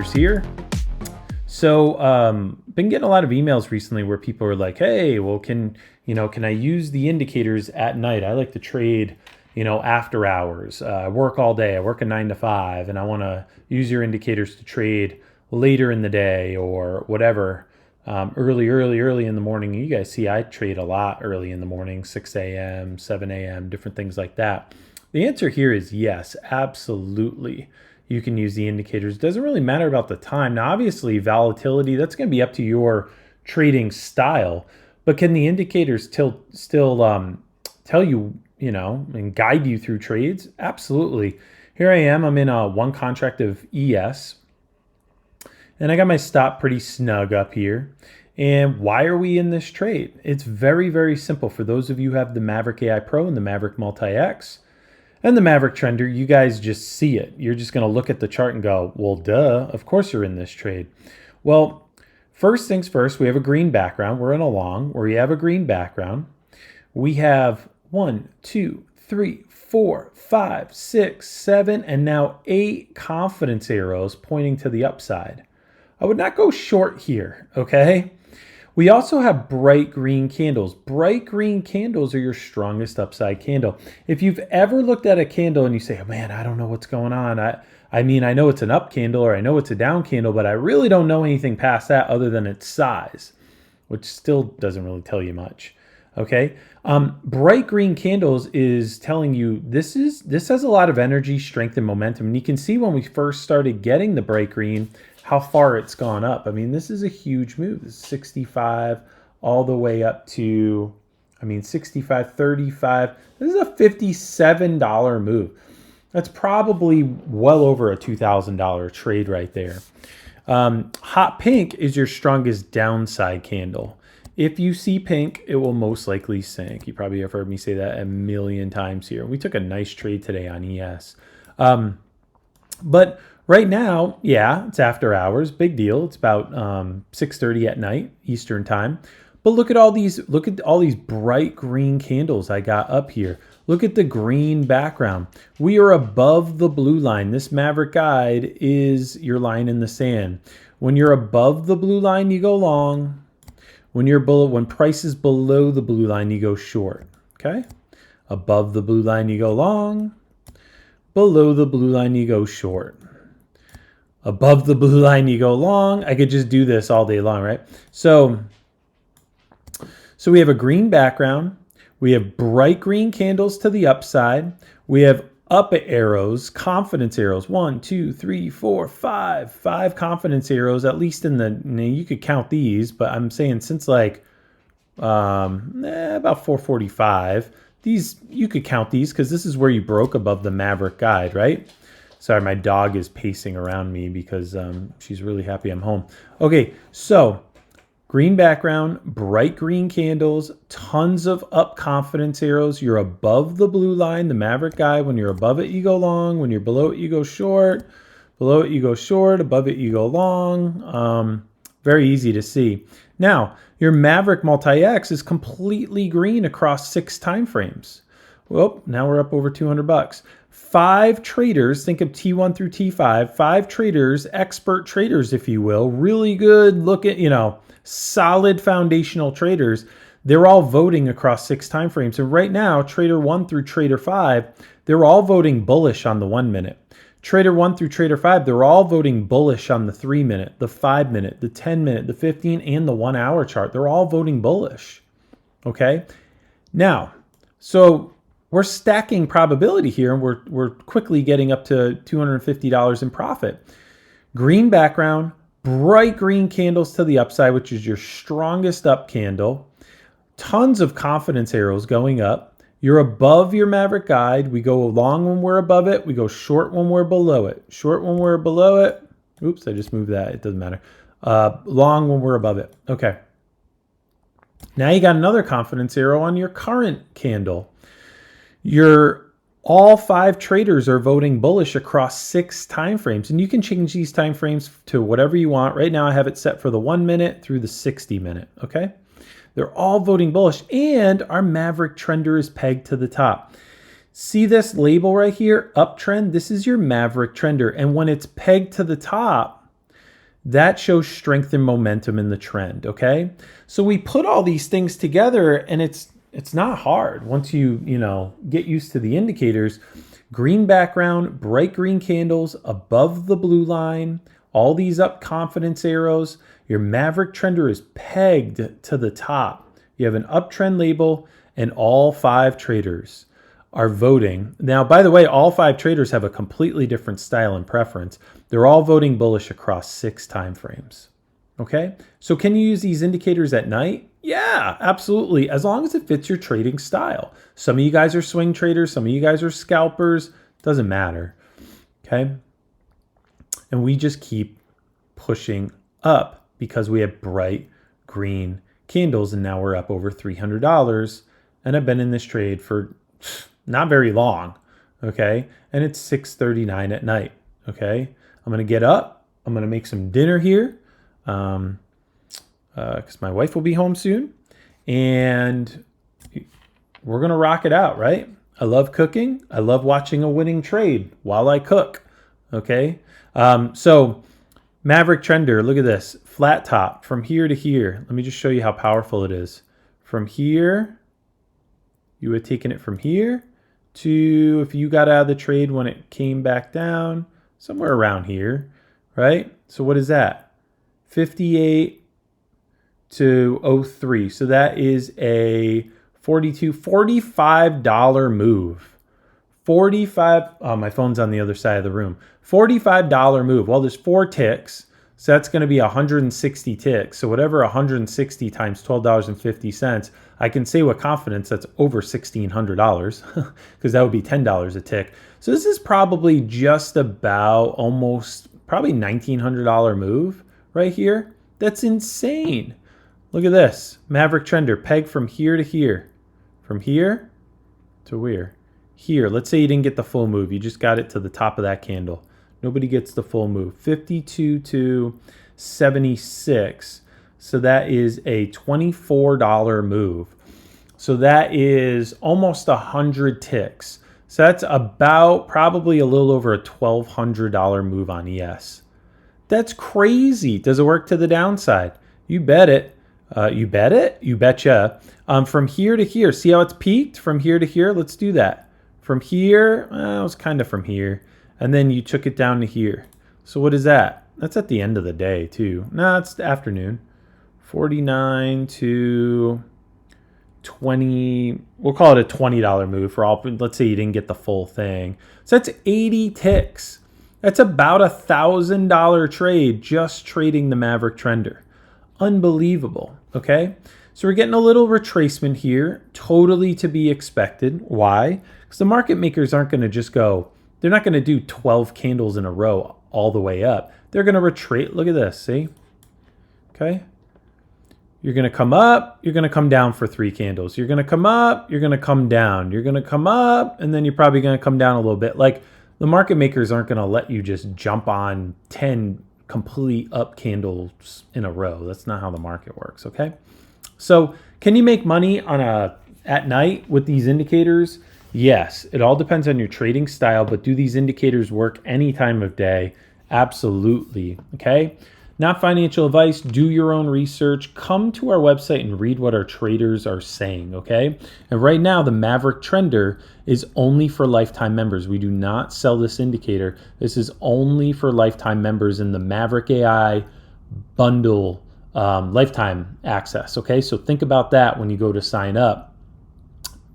Indicators here. So been getting a lot of emails recently where people are like, hey, well, can I use the indicators at night? I like to trade, after hours. I work all day. I work a 9 to 5 and I want to use your indicators to trade later in the day or whatever. Early in the morning. You guys see I trade a lot early in the morning, 6 a.m., 7 a.m., different things like that. The answer here is yes, absolutely. You can use the indicators. It doesn't really matter about the time. Now, obviously, volatility, that's going to be up to your trading style. But can the indicators still tell you, and guide you through trades? Absolutely. Here I am. I'm in one contract of ES. And I got my stop pretty snug up here. And why are we in this trade? It's very, very simple. For those of you who have the Maverick AI Pro and the Maverick Multi-X and the Maverick Trender, you guys just see it. You're just going to look at the chart and go, well, duh, of course you're in this trade. Well, first things first, we have a green background. We're in a long where we have a green background. We have 1, 2, 3, 4, 5, 6, 7, and now 8 confidence arrows pointing to the upside. I would not go short here, okay? We also have bright green candles. Bright green candles are your strongest upside candle. If you've ever looked at a candle and you say, oh, man, I don't know what's going on. I mean, I know it's an up candle or I know it's a down candle, but I really don't know anything past that other than its size, which still doesn't really tell you much, okay? Bright green candles is telling you this has a lot of energy, strength, and momentum. And you can see when we first started getting the bright green, how far it's gone up. I mean, this is a huge move. This is 65 all the way up to, 65, 35. This is a $57 move. That's probably well over a $2,000 trade right there. Hot pink is your strongest downside candle. If you see pink, it will most likely sink. You probably have heard me say that a million times here. We took a nice trade today on ES. But right now, yeah, it's after hours, big deal. It's about 6:30 at night, Eastern time. But look at all these bright green candles I got up here. Look at the green background. We are above the blue line. This Maverick guide is your line in the sand. When you're above the blue line, you go long. When price is below the blue line, you go short. Okay? Above the blue line, you go long. Below the blue line, you go short. Above the blue line, you go long. I could just do this all day long, right? So we have a green background. We have bright green candles to the upside. We have up arrows, confidence arrows. 1, 2, 3, 4, 5. 5 confidence arrows, at least you could count these, but I'm saying since about 445, you could count these because this is where you broke above the Maverick guide, right? Sorry, my dog is pacing around me because she's really happy I'm home. Okay, so green background, bright green candles, tons of up confidence arrows. You're above the blue line, the Maverick guide. When you're above it, you go long. When you're below it, you go short. Below it, you go short. Above it, you go long. Very easy to see. Now, your Maverick Multi-X is completely green across 6 time frames. Well, now we're up over $200. 5 traders, think of T1 through T5, 5 traders, expert traders, if you will, really good look at, solid foundational traders. They're all voting across 6 time frames. And right now, Trader 1 through Trader 5, they're all voting bullish on the 1 minute. Trader 1 through Trader 5, they're all voting bullish on the 3 minute, the 5 minute, the 10 minute, the 15, and the 1 hour chart. They're all voting bullish. Okay? Now, so we're stacking probability here, and we're quickly getting up to $250 in profit. Green background, bright green candles to the upside, which is your strongest up candle. Tons of confidence arrows going up. You're above your Maverick guide. We go long when we're above it. We go short when we're below it. Short when we're below it. Oops, I just moved that. It doesn't matter. Long when we're above it. Okay. Now you got another confidence arrow on your current candle. All 5 traders are voting bullish across 6 time frames, and you can change these time frames to whatever you want. Right now I have it set for the 1 minute through the 60 minute, okay? They're all voting bullish, and our Maverick Trender is pegged to the top. See this label right here, uptrend? This is your Maverick Trender, and when it's pegged to the top, that shows strength and momentum in the trend, okay? So we put all these things together, and it's not hard once you get used to the indicators. Green background, bright green candles above the blue line, all these up confidence arrows. Your Maverick trender is pegged to the top. You have an uptrend label, and all 5 traders are voting. Now, by the way, all 5 traders have a completely different style and preference. They're all voting bullish across 6 time frames. Okay, so can you use these indicators at night? Yeah, absolutely, as long as it fits your trading style. Some of you guys are swing traders, some of you guys are scalpers, doesn't matter. Okay, and we just keep pushing up because we have bright green candles, and now we're up over $300, and I've been in this trade for not very long, okay? And it's 6:39 at night, okay? I'm gonna get up, I'm gonna make some dinner here, because my wife will be home soon, and we're gonna rock it out, right? I love cooking, I love watching a winning trade while I cook, okay? So Maverick trender, look at this, flat top from here to here. Let me just show you how powerful it is. From here, you had taken it from here to, if you got out of the trade when it came back down, somewhere around here, right? So what is that? 58 to 03. So that is a $45 move. 45, oh, my phone's on the other side of the room. $45 move. Well, there's 4 ticks. So that's going to be 160 ticks. So whatever 160 times $12.50, I can say with confidence that's over $1,600 because that would be $10 a tick. So this is probably just about almost probably $1,900 move right here. That's insane. Look at this. Maverick trender peg from here to here. From here to where? Here. Let's say you didn't get the full move. You just got it to the top of that candle. Nobody gets the full move. 52 to 76. So that is a $24 move. So that is almost 100 ticks. So that's about probably a little over a $1,200 move on ES. That's crazy. Does it work to the downside? You bet it. You bet it? You betcha. From here to here. See how it's peaked? From here to here? Let's do that. From here, it was kind of from here. And then you took it down to here. So what is that? That's at the end of the day too. No, it's the afternoon. 49 to 20. We'll call it a $20 move for all. Let's say you didn't get the full thing. So that's 80 ticks. That's about $1,000 trade just trading the Maverick trender. Unbelievable. Okay. So we're getting a little retracement here. Totally to be expected. Why? Because the market makers aren't going to just go. They're not going to do 12 candles in a row all the way up. They're going to retreat. Look at this. See? Okay. You're going to come up. You're going to come down for 3 candles. You're going to come up. You're going to come down. You're going to come up. And then you're probably going to come down a little bit. Like the market makers aren't going to let you just jump on 10 complete up candles in a row. That's not how the market works. Okay. So can you make money on at night with these indicators? Yes, it all depends on your trading style, but do these indicators work any time of day? Absolutely, okay? Not financial advice, do your own research. Come to our website and read what our traders are saying, okay? And right now, the Maverick trender is only for lifetime members. We do not sell this indicator. This is only for lifetime members in the Maverick AI bundle lifetime access, okay? So think about that when you go to sign up.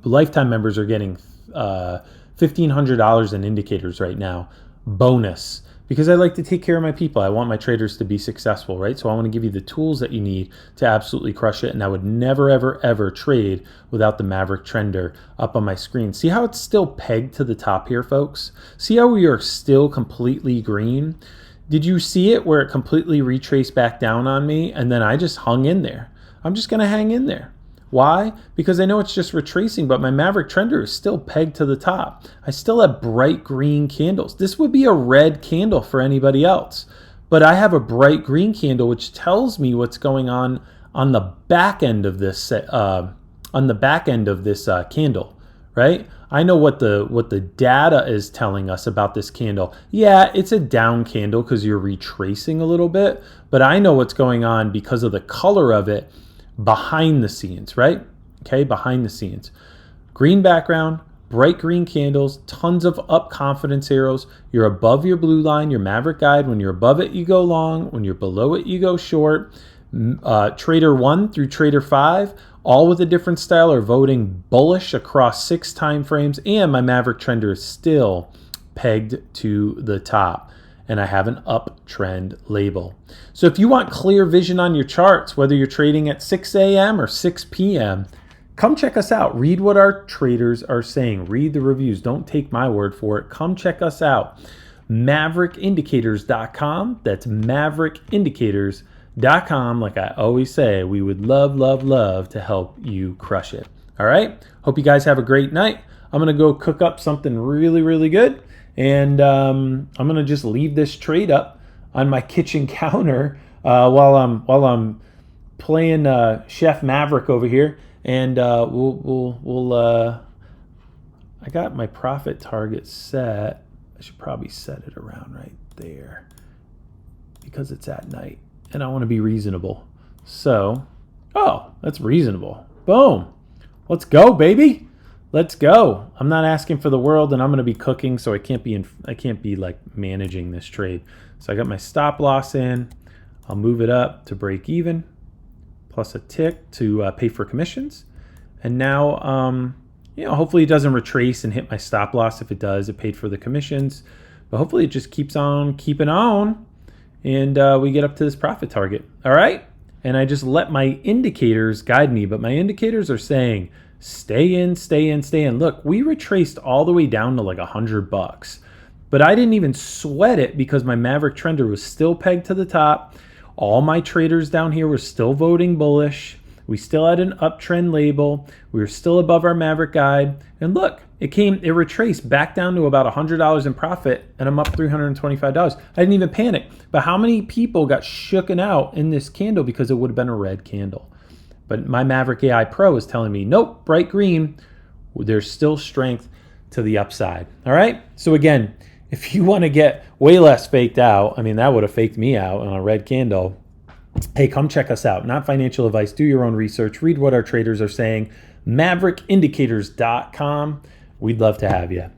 Lifetime members are getting $1,500 in indicators right now, bonus, because I like to take care of my people. I want my traders to be successful, right? So I want to give you the tools that you need to absolutely crush it. And I would never, ever, ever trade without the Maverick trender up on my screen. See how it's still pegged to the top here, folks? See how we are still completely green? Did you see it where it completely retraced back down on me? And then I just hung in there. I'm just going to hang in there. Why? Because I know it's just retracing, but my Maverick trender is still pegged to the top. I still have bright green candles. This would be a red candle for anybody else, but I have a bright green candle, which tells me what's going on the back end of this candle, right? I know what the data is telling us about this candle. Yeah, it's a down candle because you're retracing a little bit, but I know what's going on because of the color of it behind the scenes, right? Okay, behind the scenes. Green background, bright green candles, tons of up confidence arrows. You're above your blue line, your Maverick guide. When you're above it, you go long. When you're below it, you go short. Trader 1 through Trader 5, all with a different style, are voting bullish across 6 time frames, and my Maverick trender is still pegged to the top, and I have an uptrend label. So if you want clear vision on your charts, whether you're trading at 6 a.m. or 6 p.m., come check us out. Read what our traders are saying. Read the reviews. Don't take my word for it. Come check us out. MaverickIndicators.com. That's MaverickIndicators.com. Like I always say, we would love, love, love to help you crush it. All right? Hope you guys have a great night. I'm going to go cook up something really, really good. And I'm going to just leave this trade up on my kitchen counter while I'm playing Chef Maverick over here. And I got my profit target set. I should probably set it around right there because it's at night and I want to be reasonable. So, oh, that's reasonable. Boom. Let's go, baby. Let's go. I'm not asking for the world, and I'm going to be cooking, so I can't be like managing this trade. So I got my stop loss in. I'll move it up to break even, plus a tick to pay for commissions. And now, hopefully it doesn't retrace and hit my stop loss. If it does, it paid for the commissions. But hopefully it just keeps on keeping on, and we get up to this profit target. All right? And I just let my indicators guide me. But my indicators are saying, stay in, stay in, stay in. Look, we retraced all the way down to like $100. But I didn't even sweat it because my Maverick trender was still pegged to the top. All my traders down here were still voting bullish. We still had an uptrend label. We were still above our Maverick guide. And look, it retraced back down to about $100 in profit, and I'm up $325. I didn't even panic. But how many people got shooken out in this candle because it would have been a red candle? But my Maverick AI Pro is telling me, nope, bright green. There's still strength to the upside. All right? So again, if you want to get way less faked out, I mean, that would have faked me out on a red candle. Hey, come check us out. Not financial advice. Do your own research. Read what our traders are saying. MaverickIndicators.com. We'd love to have you.